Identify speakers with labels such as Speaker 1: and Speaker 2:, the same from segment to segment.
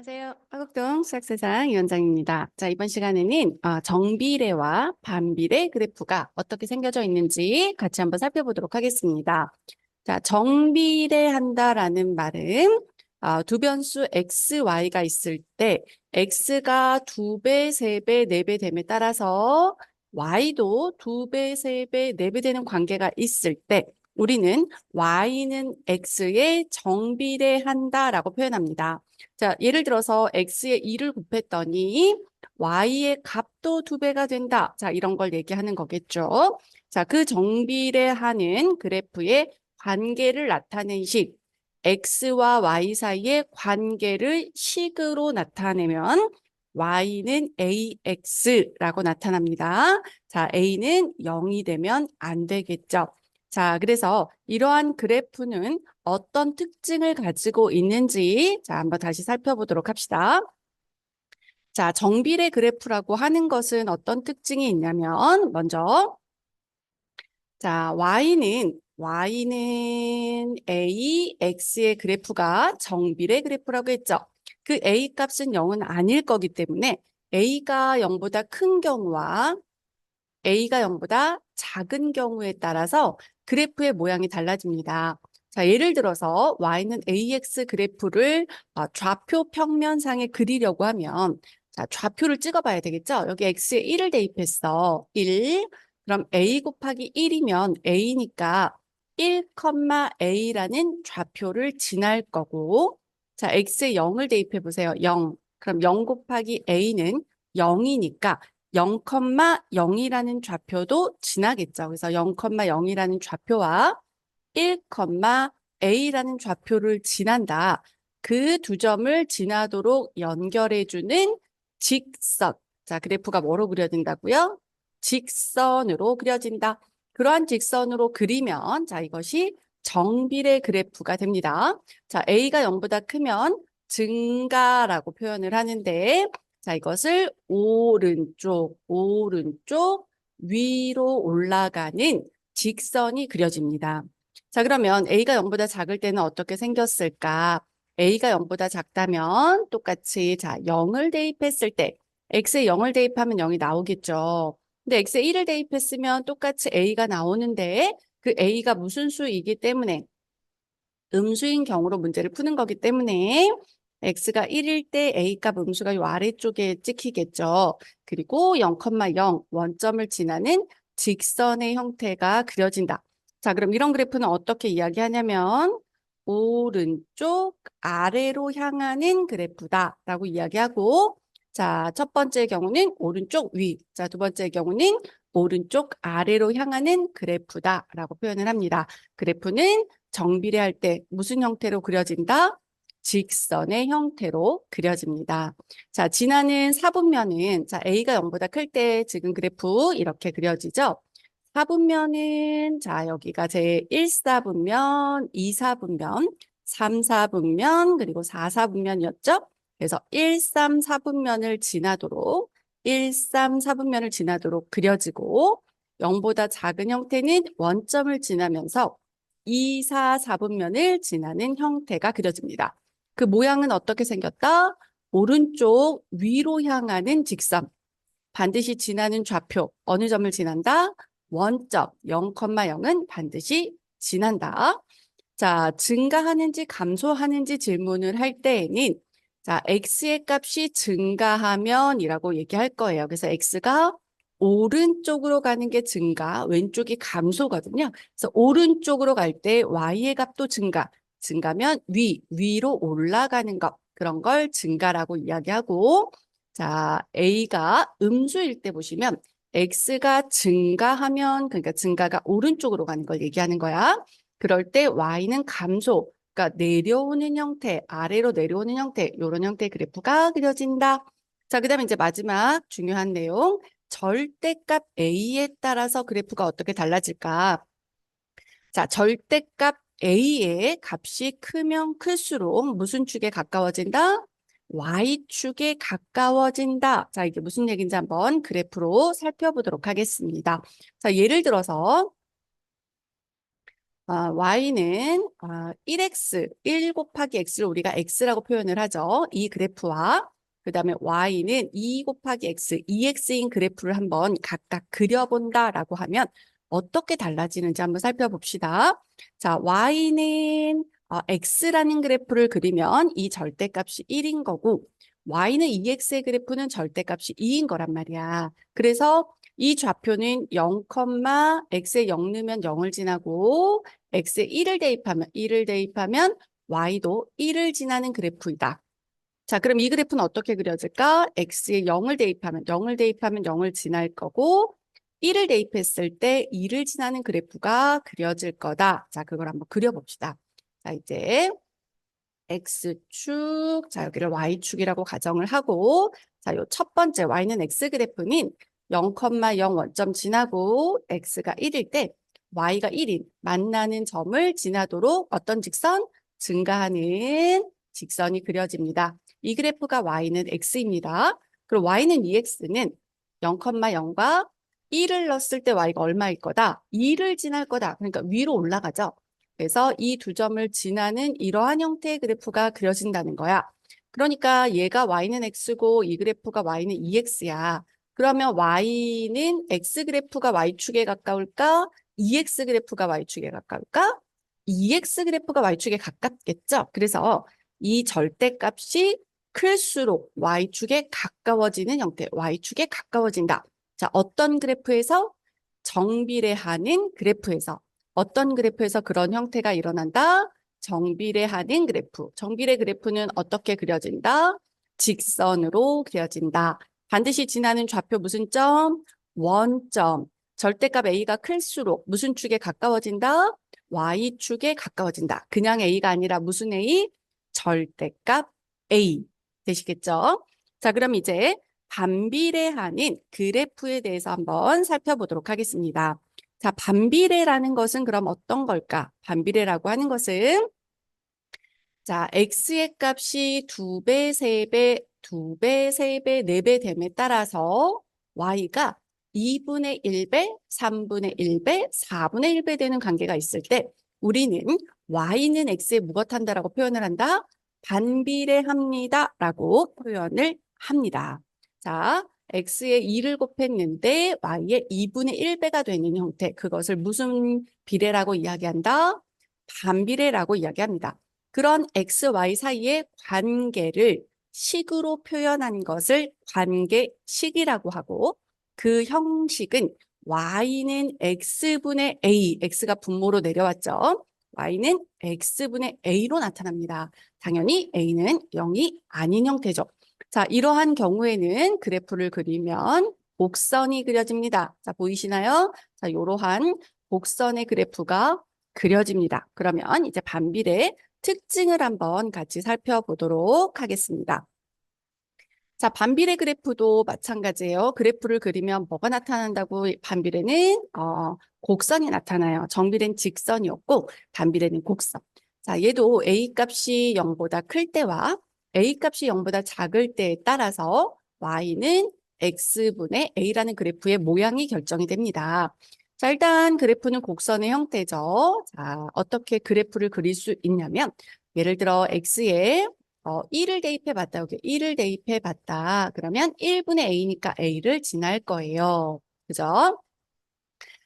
Speaker 1: 안녕하세요. 화국동 수학세상 위원장입니다. 자, 이번 시간에는 정비례와 반비례 그래프가 어떻게 생겨져 있는지 같이 한번 살펴보도록 하겠습니다. 자, 정비례한다라는 말은 두 변수 x, y가 있을 때 x가 2배, 3배, 4배 됨에 따라서 y도 2배, 3배, 4배 되는 관계가 있을 때 우리는 y는 x에 정비례한다라고 표현합니다. 자, 예를 들어서 x에 2를 곱했더니 y의 값도 2배가 된다. 자, 이런 걸 얘기하는 거겠죠. 자, 그 정비례하는 그래프의 관계를 나타낸 식, x와 y 사이의 관계를 식으로 나타내면 y는 ax라고 나타납니다. 자, a는 0이 되면 안 되겠죠. 자, 그래서 이러한 그래프는 어떤 특징을 가지고 있는지 자, 한번 다시 살펴보도록 합시다. 자, 정비례 그래프라고 하는 것은 어떤 특징이 있냐면 먼저 자, y는 a, x의 그래프가 정비례 그래프라고 했죠. 그 a 값은 0은 아닐 거기 때문에 a가 0보다 큰 경우와 a가 0보다 작은 경우에 따라서 그래프의 모양이 달라집니다. 자, 예를 들어서 y는 ax 그래프를 좌표 평면상에 그리려고 하면 자, 좌표를 찍어봐야 되겠죠? 여기 x에 1을 대입했어. 1. 그럼 a 곱하기 1이면 a니까 1, a라는 좌표를 지날 거고 자, x에 0을 대입해 보세요. 0. 그럼 0 곱하기 a는 0이니까 0,0이라는 좌표도 지나겠죠. 그래서 0,0이라는 좌표와 1, a라는 좌표를 지난다. 그 두 점을 지나도록 연결해주는 직선. 자, 그래프가 뭐로 그려진다고요? 직선으로 그려진다. 그러한 직선으로 그리면 자, 이것이 정비례 그래프가 됩니다. 자, a가 0보다 크면 증가라고 표현을 하는데 자, 이것을 오른쪽 위로 올라가는 직선이 그려집니다. 자, 그러면 a가 0보다 작을 때는 어떻게 생겼을까? a가 0보다 작다면 똑같이 자, 0을 대입했을 때 x에 0을 대입하면 0이 나오겠죠. 근데 x에 1을 대입했으면 똑같이 a가 나오는데 그 a가 무슨 수이기 때문에 음수인 경우로 문제를 푸는 거기 때문에 x가 1일 때 a값 음수가 이 아래쪽에 찍히겠죠. 그리고 0,0 원점을 지나는 직선의 형태가 그려진다. 자, 그럼 이런 그래프는 어떻게 이야기하냐면 오른쪽 아래로 향하는 그래프다라고 이야기하고 자, 첫 번째 경우는 오른쪽 위, 자, 두 번째 경우는 오른쪽 아래로 향하는 그래프다라고 표현을 합니다. 그래프는 정비례할 때 무슨 형태로 그려진다? 직선의 형태로 그려집니다. 자, 지나는 사분면은 자, a가 0보다 클 때 지금 그래프 이렇게 그려지죠? 사분면은 자, 여기가 제 1사분면, 2사분면, 3사분면, 그리고 4사분면이었죠? 그래서 1, 3, 4분면을 지나도록 1, 3, 4분면을 지나도록 그려지고 0보다 작은 형태는 원점을 지나면서 2, 4, 4분면을 지나는 형태가 그려집니다. 그 모양은 어떻게 생겼다? 오른쪽 위로 향하는 직선. 반드시 지나는 좌표. 어느 점을 지난다? 원점 0,0은 반드시 지난다. 자, 증가하는지 감소하는지 질문을 할 때에는 자, x의 값이 증가하면이라고 얘기할 거예요. 그래서 x가 오른쪽으로 가는 게 증가, 왼쪽이 감소거든요. 그래서 오른쪽으로 갈 때 y의 값도 증가면 위로 올라가는 것, 그런 걸 증가라고 이야기하고 자, a가 음수일 때 보시면 x가 증가하면 그러니까 증가가 오른쪽으로 가는 걸 얘기하는 거야. 그럴 때 y는 감소, 그러니까 내려오는 형태, 아래로 내려오는 형태, 이런 형태의 그래프가 그려진다. 자, 그다음에 이제 마지막 중요한 내용, 절대값 a에 따라서 그래프가 어떻게 달라질까? 자, 절대값 a의 값이 크면 클수록 무슨 축에 가까워진다? y축에 가까워진다. 자, 이게 무슨 얘기인지 한번 그래프로 살펴보도록 하겠습니다. 자, 예를 들어서 y는 1x, 1 곱하기 x를 우리가 x라고 표현을 하죠. 이 그래프와 그 다음에 y는 2 곱하기 x, 2x인 그래프를 한번 각각 그려본다라고 하면 어떻게 달라지는지 한번 살펴봅시다. 자, y는 x라는 그래프를 그리면 이 절대값이 1인 거고 y는 2x의 그래프는 절대값이 2인 거란 말이야. 그래서 이 좌표는 0, x에 0 넣으면 0을 지나고 x에 1을 대입하면 y도 1을 지나는 그래프이다. 자, 그럼 이 그래프는 어떻게 그려질까? x에 0을 대입하면 0을 지날 거고 1을 대입했을 때 2를 지나는 그래프가 그려질 거다. 자, 그걸 한번 그려봅시다. 자, 이제 x축, 자, 여기를 y축이라고 가정을 하고 자, 요 첫 번째 y는 x 그래프는 0, 0 원점 지나고 x가 1일 때 y가 1인 만나는 점을 지나도록 어떤 직선? 증가하는 직선이 그려집니다. 이 그래프가 y는 x입니다. 그럼 y는 2x는 0, 0과 1을 넣었을 때 y가 얼마일 거다? 2를 지날 거다. 그러니까 위로 올라가죠. 그래서 이 두 점을 지나는 이러한 형태의 그래프가 그려진다는 거야. 그러니까 얘가 y는 x고 이 그래프가 y는 2x야. 그러면 y는 x 그래프가 y축에 가까울까? 2x 그래프가 y축에 가까울까? 2x 그래프가 y축에 가깝겠죠. 그래서 이 절대값이 클수록 y축에 가까워지는 형태, y축에 가까워진다. 자, 어떤 그래프에서? 정비례하는 그래프에서. 어떤 그래프에서 그런 형태가 일어난다? 정비례하는 그래프. 정비례 그래프는 어떻게 그려진다? 직선으로 그려진다. 반드시 지나는 좌표 무슨 점? 원점. 절대값 a가 클수록 무슨 축에 가까워진다? y축에 가까워진다. 그냥 a가 아니라 무슨 a? 절대값 a. 되시겠죠? 자, 그럼 이제 반비례하는 그래프에 대해서 한번 살펴보도록 하겠습니다. 자, 반비례라는 것은 그럼 어떤 걸까? 반비례라고 하는 것은 자, x의 값이 2배, 3배, 2배, 3배, 4배 됨에 따라서 y가 2분의 1배, 3분의 1배, 4분의 1배 되는 관계가 있을 때 우리는 y는 x에 무엇한다라고 표현을 한다? 반비례합니다 라고 표현을 합니다. 자, x에 2를 곱했는데 y의 2분의 1배가 되는 형태, 그것을 무슨 비례라고 이야기한다? 반비례라고 이야기합니다. 그런 x, y 사이의 관계를 식으로 표현한 것을 관계식이라고 하고 그 형식은 y는 x분의 a, x가 분모로 내려왔죠. y는 x분의 a로 나타납니다. 당연히 a는 0이 아닌 형태죠. 자, 이러한 경우에는 그래프를 그리면 곡선이 그려집니다. 자, 보이시나요? 자, 이러한 곡선의 그래프가 그려집니다. 그러면 이제 반비례 특징을 한번 같이 살펴보도록 하겠습니다. 자, 반비례 그래프도 마찬가지예요. 그래프를 그리면 뭐가 나타난다고? 반비례는 곡선이 나타나요. 정비례는 직선이었고 반비례는 곡선. 자, 얘도 a 값이 0보다 클 때와 a 값이 0보다 작을 때에 따라서 y는 x분의 a라는 그래프의 모양이 결정이 됩니다. 자, 일단 그래프는 곡선의 형태죠. 자, 어떻게 그래프를 그릴 수 있냐면 예를 들어 x에 1을 대입해 봤다. 여기 1을 대입해 봤다. 그러면 1분의 a니까 a를 지날 거예요. 그죠?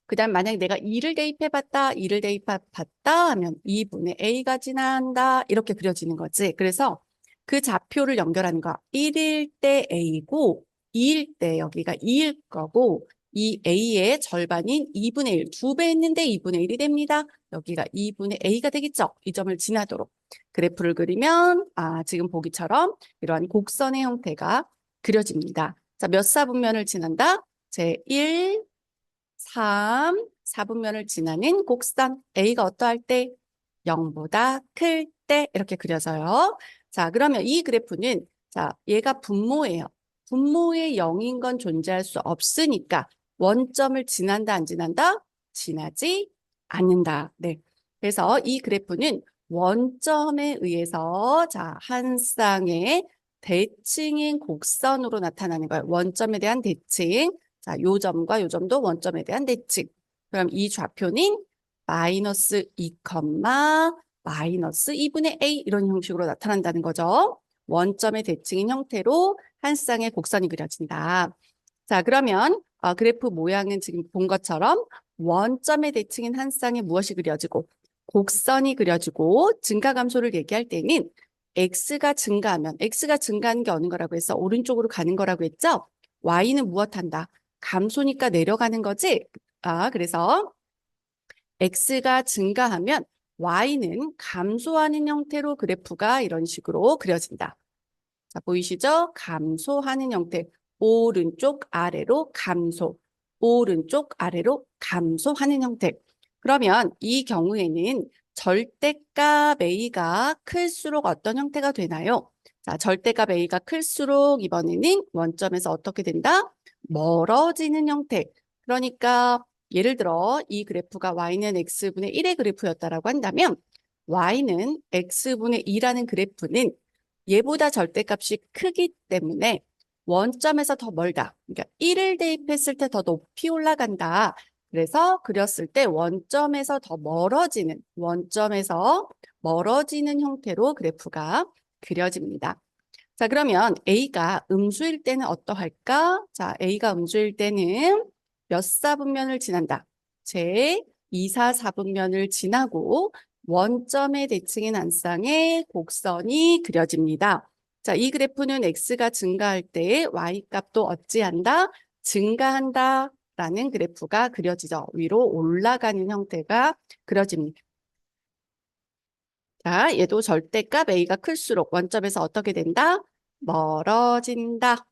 Speaker 1: 그 다음 만약에 내가 2를 대입해 봤다. 2를 대입해 봤다 하면 2분의 a가 지난다. 이렇게 그려지는 거지. 그래서 그 좌표를 연결하는 거. 1일 때 a고 2일 때 여기가 2일 거고 이 a의 절반인 2분의 1. 2배 했는데 2분의 1이 됩니다. 여기가 2분의 a가 되겠죠. 이 점을 지나도록. 그래프를 그리면 지금 보기처럼 이러한 곡선의 형태가 그려집니다. 자, 몇 사분면을 지난다? 제1, 3, 4분면을 지나는 곡선 A가 어떠할 때? 0보다 클 때 이렇게 그려져요. 자, 그러면 이 그래프는 자, 얘가 분모예요. 분모에 0인 건 존재할 수 없으니까 원점을 지난다 안 지난다? 지나지 않는다. 네. 그래서 이 그래프는 원점에 의해서 자, 한 쌍의 대칭인 곡선으로 나타나는 거예요. 원점에 대한 대칭. 자, 요 점과 요 점도 원점에 대한 대칭. 그럼 이 좌표는 마이너스 2, 마이너스 2분의 a 이런 형식으로 나타난다는 거죠. 원점의 대칭인 형태로 한 쌍의 곡선이 그려진다. 자, 그러면 그래프 모양은 지금 본 것처럼 원점의 대칭인 한 쌍에 무엇이 그려지고 곡선이 그려지고 증가 감소를 얘기할 때는 x가 증가하는 게 어느 거라고 했어? 오른쪽으로 가는 거라고 했죠? y는 무엇한다? 감소니까 내려가는 거지? 그래서 x가 증가하면 y는 감소하는 형태로 그래프가 이런 식으로 그려진다. 자, 보이시죠? 감소하는 형태. 오른쪽 아래로 감소. 오른쪽 아래로 감소하는 형태. 그러면 이 경우에는 절대값 a가 클수록 어떤 형태가 되나요? 자, 절대값 a가 클수록 이번에는 원점에서 어떻게 된다? 멀어지는 형태. 그러니까 예를 들어 이 그래프가 y는 x분의 1의 그래프였다라고 한다면 y는 x분의 2라는 그래프는 얘보다 절대값이 크기 때문에 원점에서 더 멀다. 그러니까 1을 대입했을 때 더 높이 올라간다. 그래서 그렸을 때 원점에서 멀어지는 형태로 그래프가 그려집니다. 자, 그러면 A가 음수일 때는 어떠할까? 자, A가 음수일 때는 몇 사분면을 지난다? 제 2사 사분면을 지나고 원점의 대칭인 한 쌍의 곡선이 그려집니다. 자, 이 그래프는 x가 증가할 때 y 값도 어찌한다? 증가한다 라는 그래프가 그려지죠. 위로 올라가는 형태가 그려집니다. 자, 얘도 절대값 a가 클수록 원점에서 어떻게 된다? 멀어진다.